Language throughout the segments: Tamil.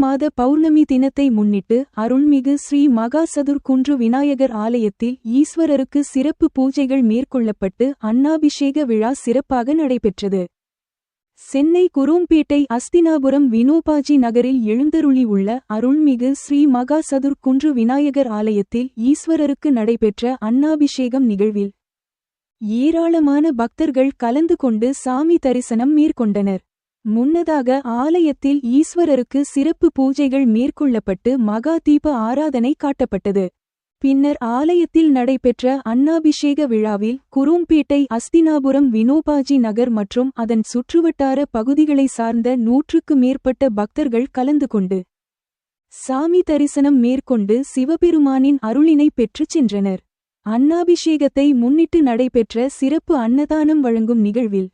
மாத பௌர்ணமி தினத்தை முன்னிட்டு அருள்மிகு ஸ்ரீ மகா சதுர்க்குன்று விநாயகர் ஆலயத்தில் ஈஸ்வரருக்கு சிறப்பு பூஜைகள் மேற்கொள்ளப்பட்டு அன்னாபிஷேக விழா சிறப்பாக நடைபெற்றது. சென்னை குரோம்பேட்டை அஸ்தினாபுரம் வினோபாஜி நகரில் எழுந்தருளி உள்ள அருள்மிகு ஸ்ரீ மகா சதுர்க்குன்று விநாயகர் ஆலயத்தில் ஈஸ்வரருக்கு நடைபெற்ற அன்னாபிஷேகம் நிகழ்வில் ஏராளமான பக்தர்கள் கலந்து கொண்டு சாமி தரிசனம் மேற்கொண்டனர். முன்னதாக ஆலயத்தில் ஈஸ்வரருக்கு சிறப்பு பூஜைகள் மேற்கொள்ளப்பட்டு மகா தீப ஆராதனை காட்டப்பட்டது. பின்னர் ஆலயத்தில் நடைபெற்ற அன்னாபிஷேக விழாவில் குரோம்பேட்டை அஸ்தினாபுரம் வினோபாஜி நகர் மற்றும் அதன் சுற்றுவட்டார பகுதிகளை சார்ந்த 100க்கு மேற்பட்ட பக்தர்கள் கலந்து கொண்டு சாமி தரிசனம் மேற்கொண்டு சிவபெருமானின் அருளினை பெற்றுச் சென்றனர். அன்னாபிஷேகத்தை முன்னிட்டு நடைபெற்ற சிறப்பு அன்னதானம் வழங்கும் நிகழ்வில்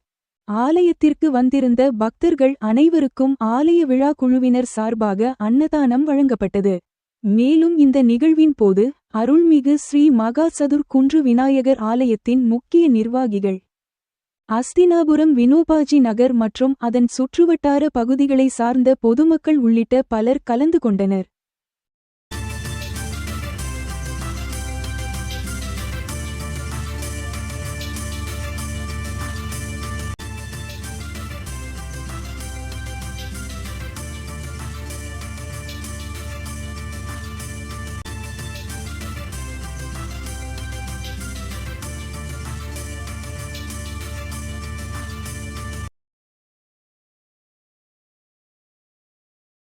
ஆலயத்திற்கு வந்திருந்த பக்தர்கள் அனைவருக்கும் ஆலய விழா குழுவினர் சார்பாக அன்னதானம் வழங்கப்பட்டது. மேலும் இந்த நிகழ்வின் போது அருள்மிகு ஸ்ரீ மகா சதுர்க்குன்று விநாயகர் ஆலயத்தின் முக்கிய நிர்வாகிகள், அஸ்தினாபுரம் வினோபாஜி நகர் மற்றும் அதன் சுற்றுவட்டார பகுதிகளை சார்ந்த பொதுமக்கள் உள்ளிட்ட பலர் கலந்து கொண்டனர்.